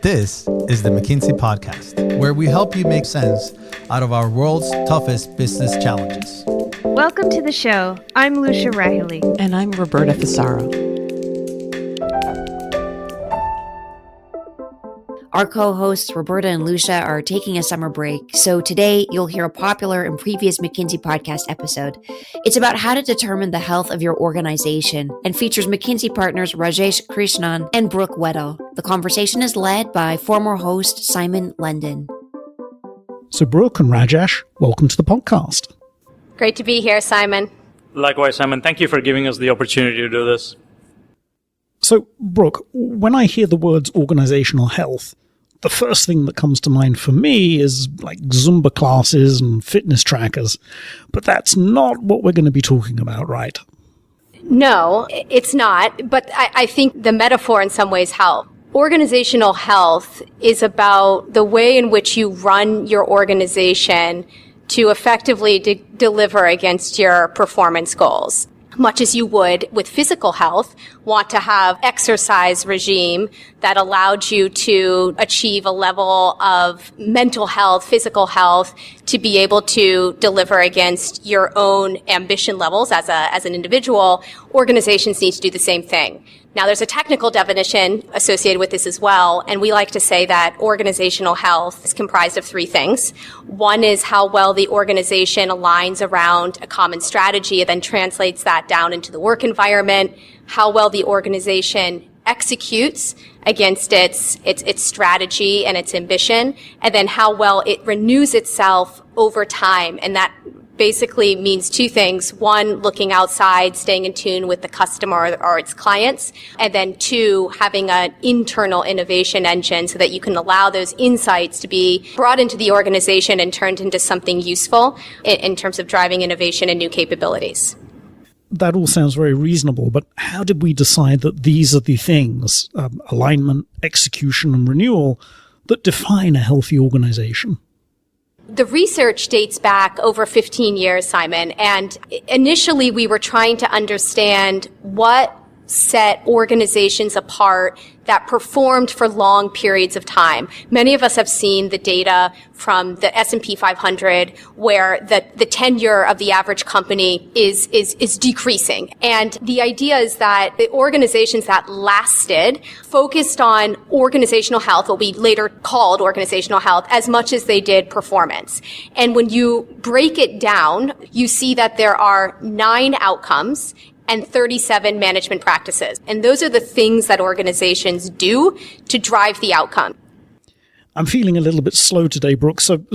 This is the McKinsey podcast, where we help you make sense out of our world's toughest business challenges. Welcome to the show. I'm Lucia Rahili. And I'm Roberta Fasaro. Our co-hosts, Roberta and Lucia, are taking a summer break, so today you'll hear a popular and previous McKinsey podcast episode. It's about how to determine the health of your organization and features McKinsey partners Rajesh Krishnan and Brooke Weddle. The conversation is led by former host Simon London. So Brooke and Rajesh, welcome to the podcast. Great to be here, Simon. Likewise, Simon. Thank you for giving us the opportunity to do this. So, Brooke, when I hear the words organizational health, the first thing that comes to mind for me is like Zumba classes and fitness trackers. But that's not what we're going to be talking about, right? No, it's not. But I think the metaphor in some ways helps. Organizational health is about the way in which you run your organization to effectively deliver against your performance goals. Much as you would with physical health, want to have exercise regime that allowed you to achieve a level of mental health, physical health, to be able to deliver against your own ambition levels as an individual. Organizations need to do the same thing. Now, there's a technical definition associated with this as well, and we like to say that organizational health is comprised of three things. One is how well the organization aligns around a common strategy and then translates that down into the work environment, how well the organization executes against its strategy and its ambition, and then how well it renews itself over time. And that basically means two things. One, looking outside, staying in tune with the customer or its clients. And then two, having an internal innovation engine so that you can allow those insights to be brought into the organization and turned into something useful in terms of driving innovation and new capabilities. That all sounds very reasonable, but how did we decide that these are the things, alignment, execution, and renewal, that define a healthy organization? The research dates back over 15 years, Simon, and initially we were trying to understand what set organizations apart that performed for long periods of time. Many of us have seen the data from the S&P 500 where the tenure of the average company is decreasing. And the idea is that the organizations that lasted focused on organizational health, what we later called organizational health, as much as they did performance. And when you break it down, you see that there are 9 outcomes and 37 management practices. And those are the things that organizations do to drive the outcome. I'm feeling a little bit slow today, Brooke, so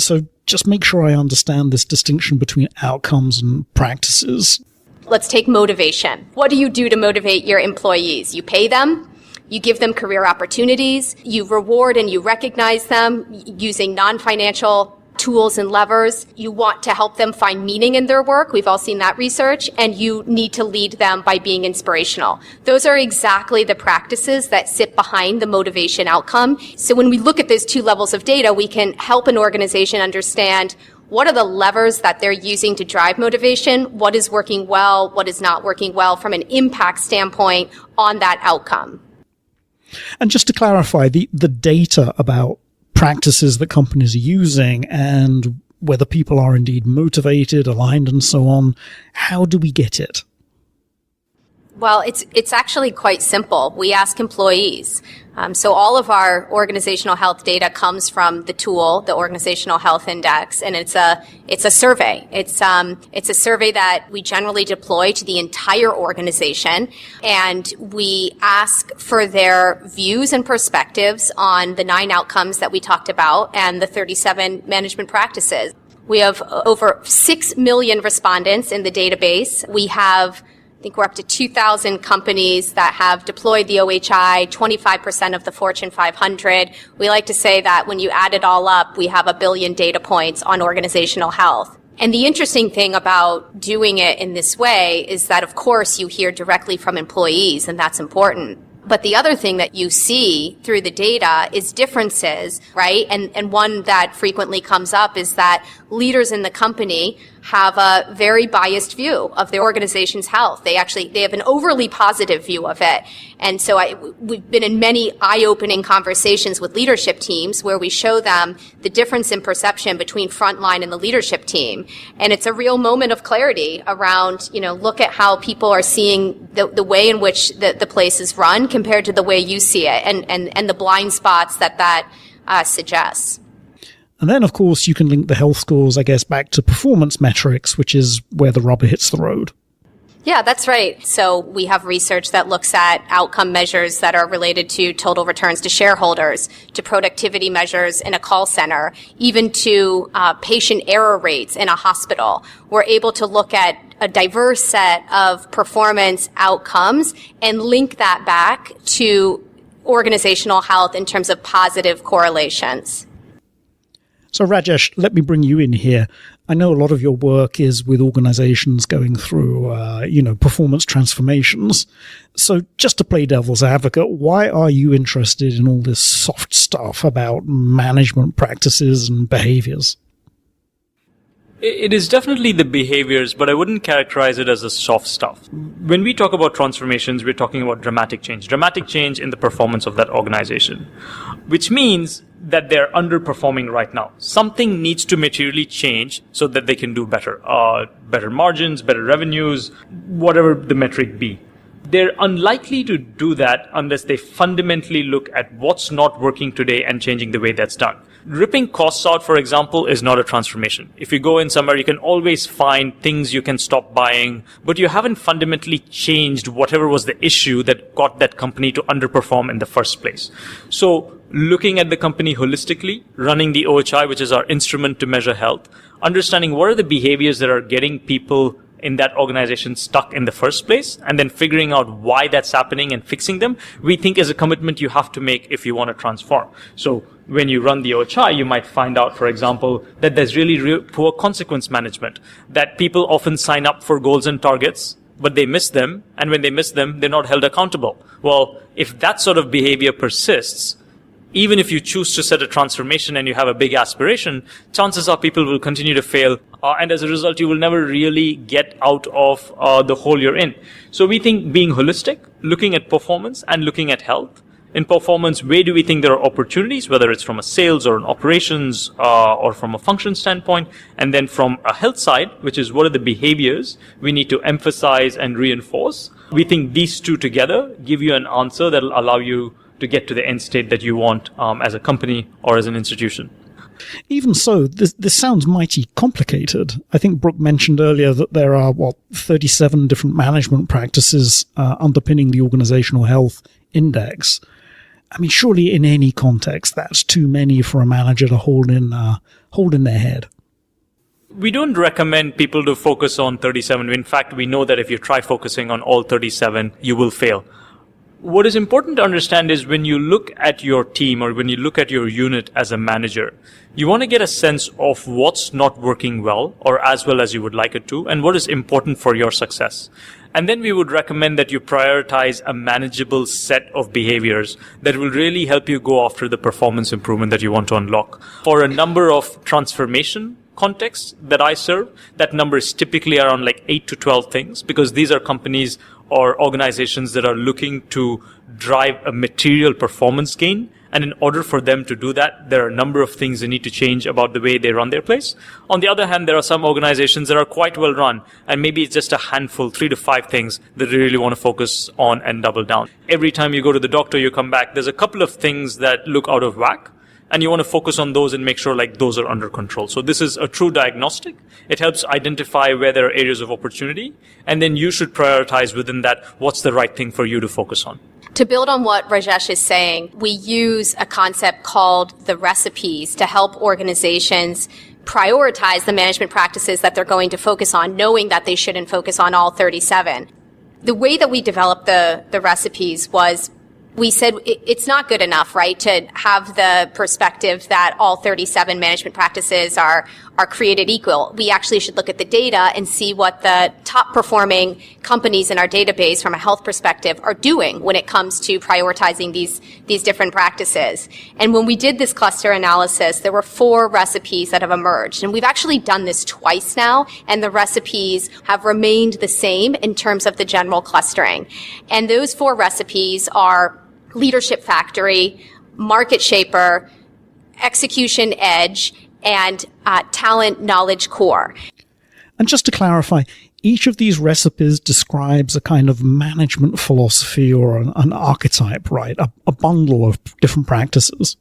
just make sure I understand this distinction between outcomes and practices. Let's take motivation. What do you do to motivate your employees? You pay them, you give them career opportunities, you reward and you recognize them using non-financial tools and levers. You want to help them find meaning in their work. We've all seen that research. And you need to lead them by being inspirational. Those are exactly the practices that sit behind the motivation outcome. So when we look at those two levels of data, we can help an organization understand what are the levers that they're using to drive motivation, what is working well, what is not working well from an impact standpoint on that outcome. And just to clarify, the data about practices that companies are using and whether people are indeed motivated, aligned, and so on, how do we get it? Well, it's actually quite simple. We ask employees. So all of our organizational health data comes from the tool, the Organizational Health Index, and it's a survey. It's a survey that we generally deploy to the entire organization, and we ask for their views and perspectives on the 9 outcomes that we talked about and the 37 management practices. We have over 6 million respondents in the database. We have, I think we're up to 2,000 companies that have deployed the OHI, 25% of the Fortune 500. We like to say that when you add it all up, we have 1 billion data points on organizational health. And the interesting thing about doing it in this way is that, of course, you hear directly from employees, and that's important. But the other thing that you see through the data is differences, right? And one that frequently comes up is that leaders in the company have a very biased view of their organization's health. They have an overly positive view of it. And so we've been in many eye-opening conversations with leadership teams where we show them the difference in perception between frontline and the leadership team. And it's a real moment of clarity around, look at how people are seeing the way in which the place is run compared to the way you see it and the blind spots that suggests. And then, of course, you can link the health scores, I guess, back to performance metrics, which is where the rubber hits the road. Yeah, that's right. So we have research that looks at outcome measures that are related to total returns to shareholders, to productivity measures in a call center, even to patient error rates in a hospital. We're able to look at a diverse set of performance outcomes and link that back to organizational health in terms of positive correlations. So Rajesh, let me bring you in here. I know a lot of your work is with organizations going through, performance transformations. So just to play devil's advocate, why are you interested in all this soft stuff about management practices and behaviors? It is definitely the behaviors, but I wouldn't characterize it as the soft stuff. When we talk about transformations, we're talking about dramatic change in the performance of that organization, which means that they're underperforming right now. Something needs to materially change so that they can do better. Better margins, better revenues, whatever the metric be. They're unlikely to do that unless they fundamentally look at what's not working today and changing the way that's done. Ripping costs out, for example, is not a transformation. If you go in somewhere, you can always find things you can stop buying, but you haven't fundamentally changed whatever was the issue that got that company to underperform in the first place. So looking at the company holistically, running the OHI, which is our instrument to measure health, understanding what are the behaviors that are getting people in that organization stuck in the first place, and then figuring out why that's happening and fixing them, we think is a commitment you have to make if you want to transform. So when you run the OHI, you might find out, for example, that there's really poor consequence management, that people often sign up for goals and targets, but they miss them, and when they miss them, they're not held accountable. Well, if that sort of behavior persists, even if you choose to set a transformation and you have a big aspiration, chances are people will continue to fail. And as a result, you will never really get out of the hole you're in. So we think being holistic, looking at performance and looking at health. In performance, where do we think there are opportunities, whether it's from a sales or an operations or from a function standpoint? And then from a health side, which is what are the behaviors we need to emphasize and reinforce? We think these two together give you an answer that will allow you to get to the end state that you want as a company or as an institution. Even so, this sounds mighty complicated. I think Brooke mentioned earlier that there are, 37 different management practices underpinning the organizational health index. I mean, surely in any context, that's too many for a manager to hold in their head. We don't recommend people to focus on 37. In fact, we know that if you try focusing on all 37, you will fail. What is important to understand is when you look at your team or when you look at your unit as a manager, you want to get a sense of what's not working well or as well as you would like it to, and what is important for your success. And then we would recommend that you prioritize a manageable set of behaviors that will really help you go after the performance improvement that you want to unlock. For a number of transformation contexts that I serve, that number is typically around 8 to 12 things, because these are companies or organizations that are looking to drive a material performance gain. And in order for them to do that, there are a number of things they need to change about the way they run their place. On the other hand, there are some organizations that are quite well run, and maybe it's just a handful, 3 to 5 things that they really want to focus on and double down. Every time you go to the doctor, you come back, there's a couple of things that look out of whack, and you want to focus on those and make sure those are under control. So this is a true diagnostic. It helps identify where there are areas of opportunity, and then you should prioritize within that what's the right thing for you to focus on. To build on what Rajesh is saying, we use a concept called the recipes to help organizations prioritize the management practices that they're going to focus on, knowing that they shouldn't focus on all 37. The way that we developed the recipes was we said it's not good enough, right, to have the perspective that all 37 management practices are created equal. We actually should look at the data and see what the top performing companies in our database from a health perspective are doing when it comes to prioritizing these different practices. And when we did this cluster analysis, there were 4 recipes that have emerged. And we've actually done this twice now, and the recipes have remained the same in terms of the general clustering. And those 4 recipes are leadership factory, market shaper, execution edge, and talent knowledge core. And just to clarify, each of these recipes describes a kind of management philosophy or an archetype, right? A bundle of different practices.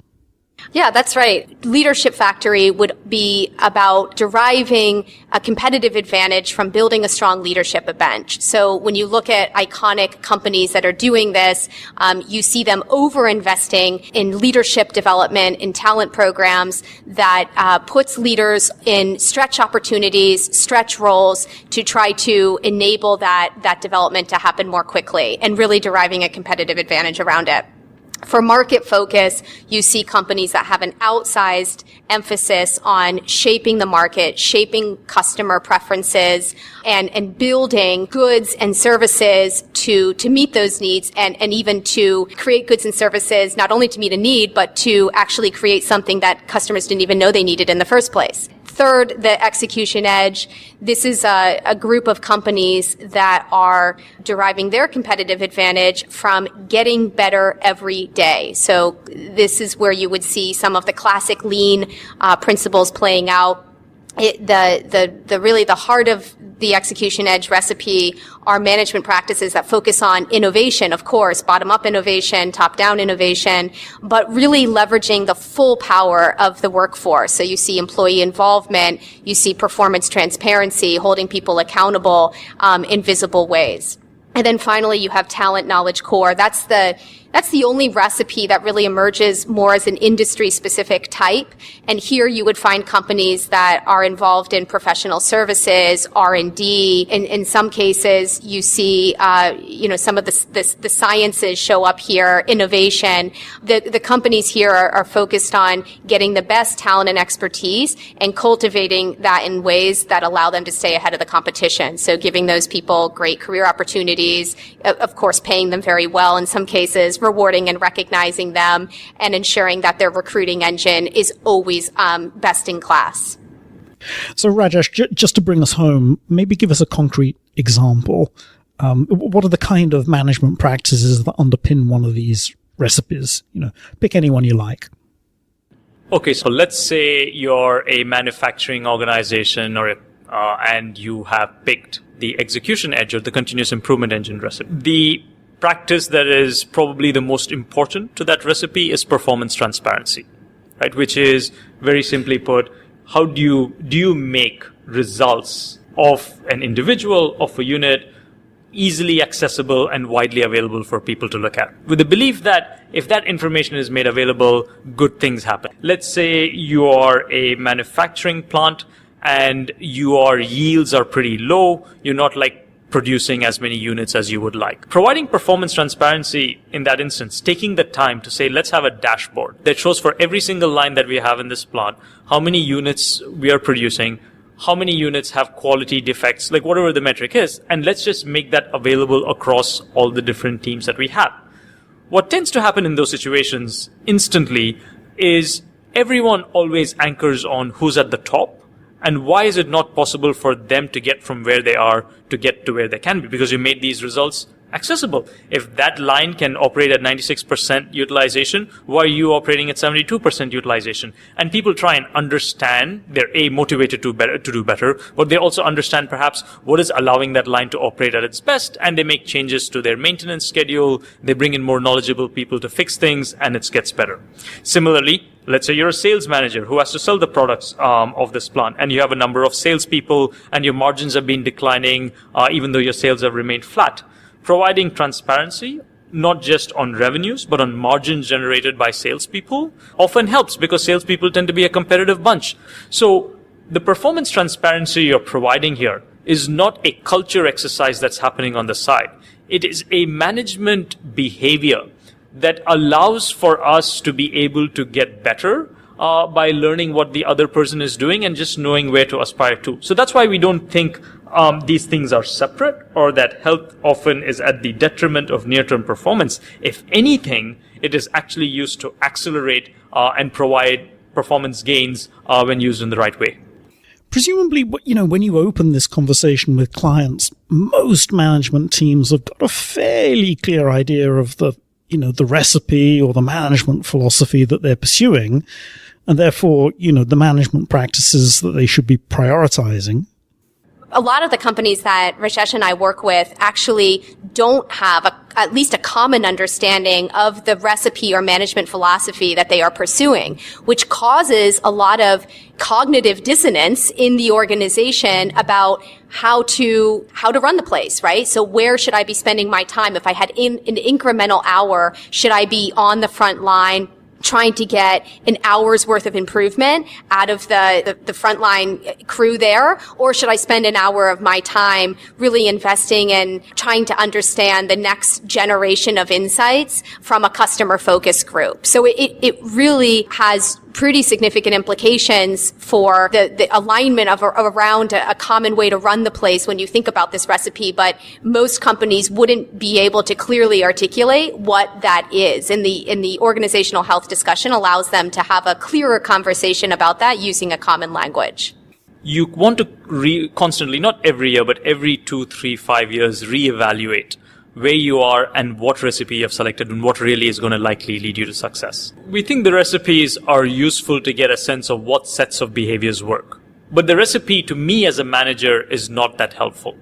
Yeah, that's right. Leadership Factory would be about deriving a competitive advantage from building a strong leadership bench. So when you look at iconic companies that are doing this, you see them over-investing in leadership development, in talent programs that puts leaders in stretch opportunities, stretch roles to try to enable that development to happen more quickly and really deriving a competitive advantage around it. For market focus, you see companies that have an outsized emphasis on shaping the market, shaping customer preferences, and building goods and services to meet those needs and even to create goods and services not only to meet a need, but to actually create something that customers didn't even know they needed in the first place. Third, the execution edge. This is a group of companies that are deriving their competitive advantage from getting better every day. So this is where you would see some of the classic lean principles playing out. The heart of the execution edge recipe are management practices that focus on innovation, of course, bottom-up innovation, top-down innovation, but really leveraging the full power of the workforce. So you see employee involvement, you see performance transparency, holding people accountable in visible ways. And then finally, you have talent knowledge core. That's the only recipe that really emerges more as an industry-specific type. And here you would find companies that are involved in professional services, R&D. In some cases, you see, some of the sciences show up here, innovation. The companies here are focused on getting the best talent and expertise and cultivating that in ways that allow them to stay ahead of the competition. So giving those people great career opportunities, of course, paying them very well in some cases, rewarding and recognizing them, and ensuring that their recruiting engine is always best in class. So Rajesh, just to bring us home, maybe give us a concrete example. What are the kind of management practices that underpin one of these recipes? Pick anyone you like. Okay, so let's say you're a manufacturing organization and you have picked the execution edge or the continuous improvement engine recipe. The practice that is probably the most important to that recipe is performance transparency, right? Which is, very simply put, how do you make results of an individual, of a unit, easily accessible and widely available for people to look at, with the belief that if that information is made available, good things happen. Let's say you are a manufacturing plant and your yields are pretty low. You're not producing as many units as you would like. Providing performance transparency in that instance, taking the time to say, let's have a dashboard that shows for every single line that we have in this plant, how many units we are producing, how many units have quality defects, whatever the metric is, and let's just make that available across all the different teams that we have. What tends to happen in those situations instantly is everyone always anchors on who's at the top. And why is it not possible for them to get from where they are to get to where they can be? Because you made these results accessible. If that line can operate at 96% utilization, why are you operating at 72% utilization? And people try and understand, they're motivated to do better, but they also understand perhaps what is allowing that line to operate at its best, and they make changes to their maintenance schedule, they bring in more knowledgeable people to fix things, and it gets better. Similarly, let's say you're a sales manager who has to sell the products of this plant, and you have a number of salespeople, and your margins have been declining even though your sales have remained flat. Providing transparency, not just on revenues, but on margins generated by salespeople, often helps because salespeople tend to be a competitive bunch. So the performance transparency you're providing here is not a culture exercise that's happening on the side. It is a management behavior that allows for us to be able to get better by learning what the other person is doing and just knowing where to aspire to. So that's why we don't think these things are separate, or that health often is at the detriment of near-term performance. If anything, it is actually used to accelerate and provide performance gains when used in the right way. Presumably, when you open this conversation with clients, most management teams have got a fairly clear idea of the recipe or the management philosophy that they're pursuing, and therefore, the management practices that they should be prioritizing. A lot of the companies that Rajesh and I work with actually don't have at least a common understanding of the recipe or management philosophy that they are pursuing, which causes a lot of cognitive dissonance in the organization about how to run the place, right? So where should I be spending my time? If I had an incremental hour, should I be on the front line trying to get an hour's worth of improvement out of the frontline crew there? Or should I spend an hour of my time really investing in trying to understand the next generation of insights from a customer focused group? So it really has pretty significant implications for the alignment of around a common way to run the place when you think about this recipe, but most companies wouldn't be able to clearly articulate what that is. In the organizational health discussion allows them to have a clearer conversation about that using a common language. You want to constantly, not every year, but every 2, 3, 5 years, reevaluate where you are and what recipe you've selected and what really is going to likely lead you to success. We think the recipes are useful to get a sense of what sets of behaviors work. But the recipe to me as a manager is not that helpful.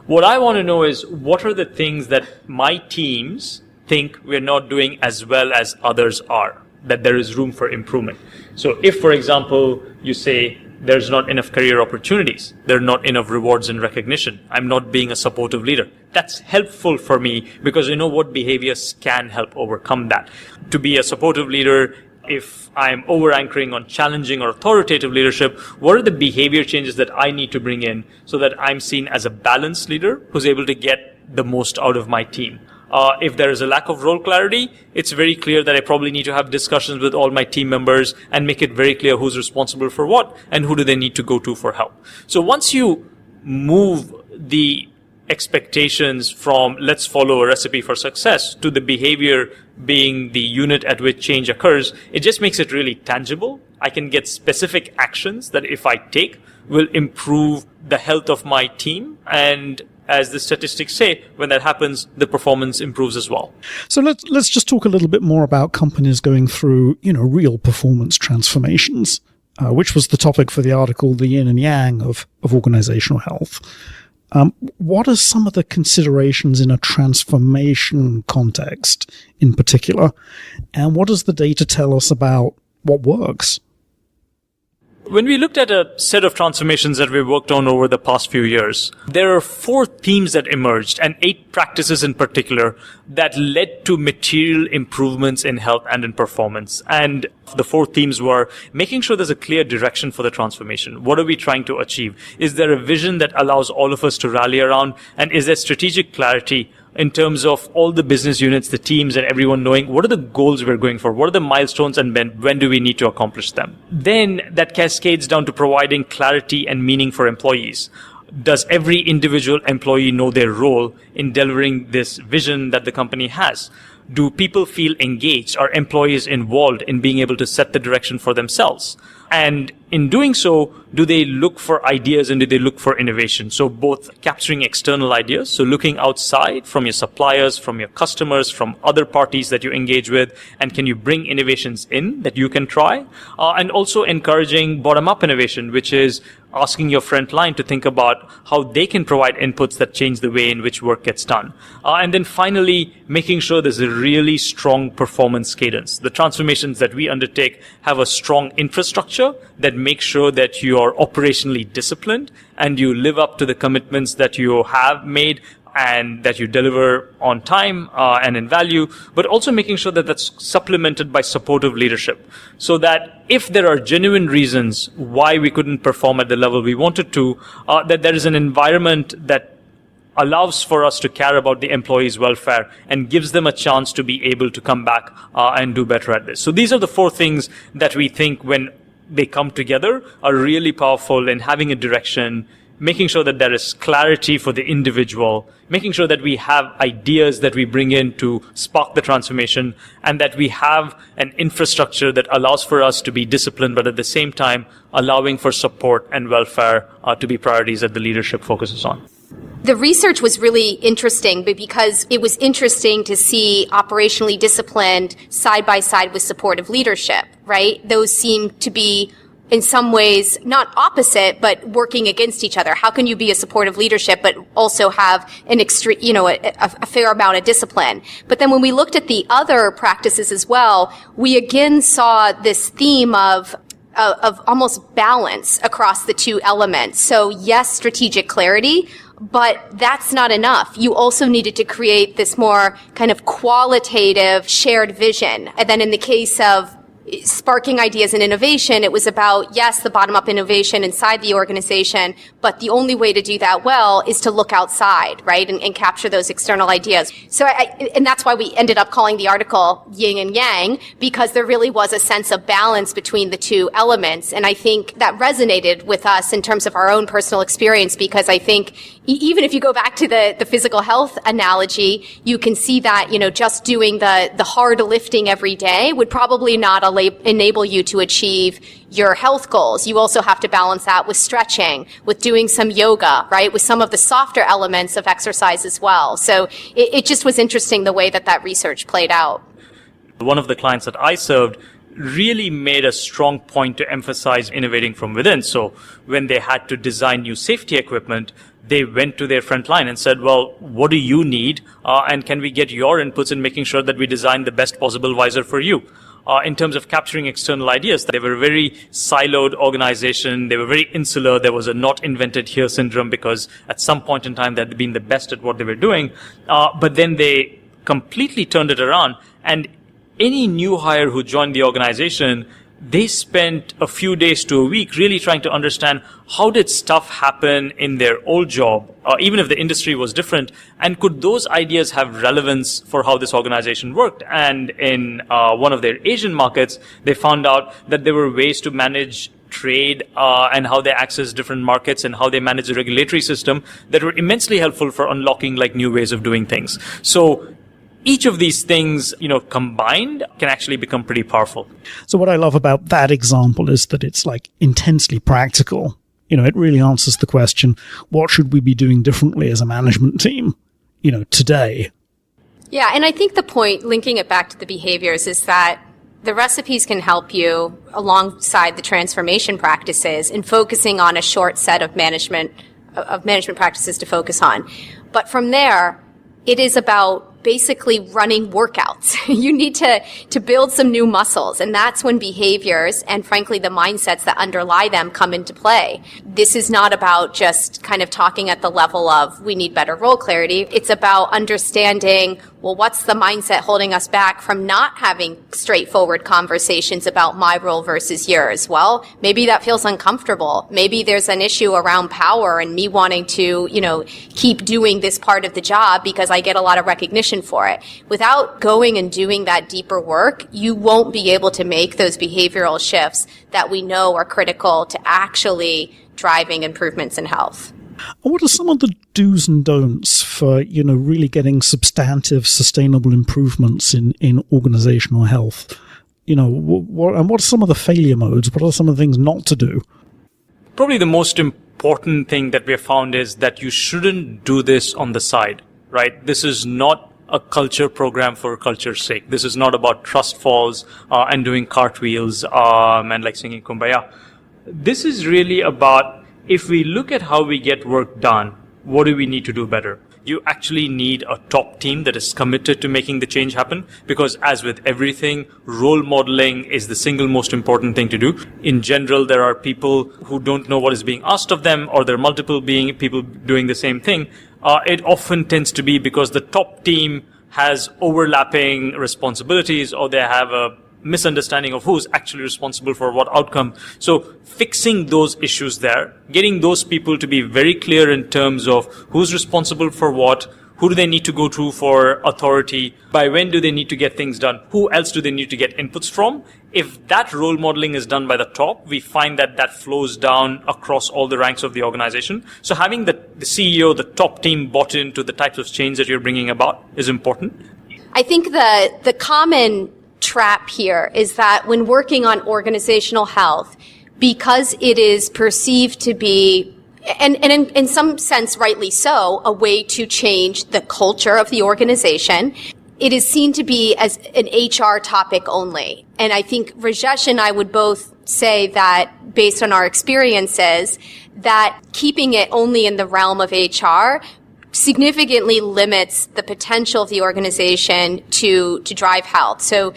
What I want to know is what are the things that my teams think we're not doing as well as others are, that there is room for improvement. So if, for example, you say, there's not enough career opportunities, there are not enough rewards and recognition, I'm not being a supportive leader, that's helpful for me because I know what behaviors can help overcome that. To be a supportive leader, if I'm over-anchoring on challenging or authoritative leadership, what are the behavior changes that I need to bring in so that I'm seen as a balanced leader who's able to get the most out of my team? If there is a lack of role clarity, it's very clear that I probably need to have discussions with all my team members and make it very clear who's responsible for what and who do they need to go to for help. So once you move the expectations from let's follow a recipe for success to the behavior being the unit at which change occurs, it just makes it really tangible. I can get specific actions that if I take will improve the health of my team, and as the statistics say, when that happens, the performance improves as well. So let's just talk a little bit more about companies going through, real performance transformations, which was the topic for the article, The Yin and Yang of Organizational Health. What are some of the considerations in a transformation context in particular? And what does the data tell us about what works? When we looked at a set of transformations that we've worked on over the past few years, there are 4 themes that emerged and 8 practices in particular that led to material improvements in health and in performance. And the 4 themes were making sure there's a clear direction for the transformation. What are we trying to achieve? Is there a vision that allows all of us to rally around? And is there strategic clarity in terms of all the business units, the teams, and everyone knowing what are the goals we're going for? What are the milestones and when do we need to accomplish them? Then that cascades down to providing clarity and meaning for employees. Does every individual employee know their role in delivering this vision that the company has? Do people feel engaged? Are employees involved in being able to set the direction for themselves? And in doing so, do they look for ideas and do they look for innovation? So both capturing external ideas, so looking outside from your suppliers, from your customers, from other parties that you engage with, and can you bring innovations in that you can try? And also encouraging bottom-up innovation, which is asking your front line to think about how they can provide inputs that change the way in which work gets done. And then finally, making sure there's a really strong performance cadence. The transformations that we undertake have a strong infrastructure that makes sure that you are operationally disciplined and you live up to the commitments that you have made and that you deliver on time and in value, but also making sure that that's supplemented by supportive leadership so that if there are genuine reasons why we couldn't perform at the level we wanted to, that there is an environment that allows for us to care about the employees' welfare and gives them a chance to be able to come back and do better at this. So these are the 4 things that we think, when they come together, are really powerful in having a direction, making sure that there is clarity for the individual, making sure that we have ideas that we bring in to spark the transformation, and that we have an infrastructure that allows for us to be disciplined, but at the same time allowing for support and welfare to be priorities that the leadership focuses on. The research was really interesting because it was interesting to see operationally disciplined side by side with supportive leadership, right? Those seem to be in some ways not opposite, but working against each other. How can you be a supportive leadership but also have an extreme, a fair amount of discipline? But then when we looked at the other practices as well, we again saw this theme of almost balance across the 2 elements. So yes, strategic clarity, but that's not enough. You also needed to create this more kind of qualitative shared vision. And then in the case of sparking ideas and innovation, it was about, yes, the bottom-up innovation inside the organization, but the only way to do that well is to look outside, right, and capture those external ideas. So and that's why we ended up calling the article Yin and Yang, because there really was a sense of balance between the 2 elements. And I think that resonated with us in terms of our own personal experience, because I think even if you go back to the physical health analogy, you can see that, just doing the hard lifting every day would probably not enable you to achieve your health goals. You also have to balance that with stretching, with doing some yoga, right? With some of the softer elements of exercise as well. So it just was interesting the way that research played out. One of the clients that I served really made a strong point to emphasize innovating from within. So when they had to design new safety equipment, they went to their front line and said, well, what do you need? And can we get your inputs in making sure that we design the best possible visor for you? In terms of capturing external ideas, they were a very siloed organization. They were very insular. There was a not invented here syndrome because at some point in time they had been the best at what they were doing. But then they completely turned it around. And any new hire who joined the organization, they spent a few days to a week really trying to understand how did stuff happen in their old job, even if the industry was different, and could those ideas have relevance for how this organization worked. And in one of their Asian markets, they found out that there were ways to manage trade and how they access different markets and how they manage the regulatory system that were immensely helpful for unlocking new ways of doing things. So each of these things, combined can actually become pretty powerful. So what I love about that example is that it's intensely practical. It really answers the question, what should we be doing differently as a management team, today? Yeah, and I think the point, linking it back to the behaviors, is that the recipes can help you alongside the transformation practices in focusing on a short set of management practices to focus on. But from there, it is about basically running workouts. You need to build some new muscles, and that's when behaviors and frankly the mindsets that underlie them come into play. This is not about just kind of talking at the level of we need better role clarity. It's about understanding, well, what's the mindset holding us back from not having straightforward conversations about my role versus yours? Well, maybe that feels uncomfortable. Maybe there's an issue around power and me wanting to, keep doing this part of the job because I get a lot of recognition for it. Without going and doing that deeper work, you won't be able to make those behavioral shifts that we know are critical to actually driving improvements in health. What are some of the do's and don'ts for, really getting substantive, sustainable improvements in organizational health? What are some of the failure modes? What are some of the things not to do? Probably the most important thing that we have found is that you shouldn't do this on the side, right? This is not a culture program for culture's sake. This is not about trust falls and doing cartwheels and singing Kumbaya. This is really about, if we look at how we get work done, what do we need to do better? You actually need a top team that is committed to making the change happen, because as with everything, role modeling is the single most important thing to do. In general, there are people who don't know what is being asked of them, or there are multiple people doing the same thing. It often tends to be because the top team has overlapping responsibilities, or they have a misunderstanding of who's actually responsible for what outcome. So fixing those issues there, getting those people to be very clear in terms of who's responsible for what, who do they need to go to for authority, by when do they need to get things done, who else do they need to get inputs from. If that role modeling is done by the top, we find that that flows down across all the ranks of the organization. So having the CEO, the top team bought into the types of change that you're bringing about is important. I think the common trap here is that when working on organizational health, because it is perceived to be, and in some sense rightly so, a way to change the culture of the organization, it is seen to be as an HR topic only. And I think Rajesh and I would both say that, based on our experiences, that keeping it only in the realm of HR significantly limits the potential of the organization to drive health. So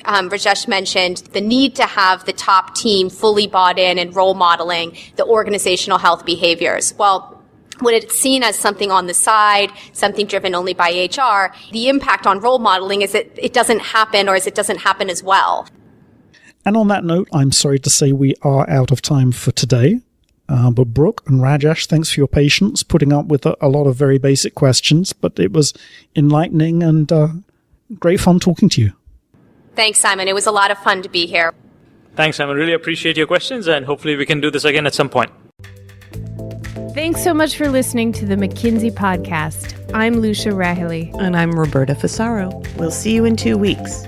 Rajesh mentioned the need to have the top team fully bought in and role modeling the organizational health behaviors. Well, when it's seen as something on the side, something driven only by HR, the impact on role modeling is that it doesn't happen, or is it doesn't happen as well. And on that note, I'm sorry to say we are out of time for today. But Brooke and Rajesh, thanks for your patience, putting up with a lot of very basic questions, but it was enlightening and great fun talking to you. Thanks, Simon. It was a lot of fun to be here. Thanks, Simon. Really appreciate your questions, and hopefully we can do this again at some point. Thanks so much for listening to the McKinsey podcast. I'm Lucia Rahilly. And I'm Roberta Fissaro. We'll see you in 2 weeks.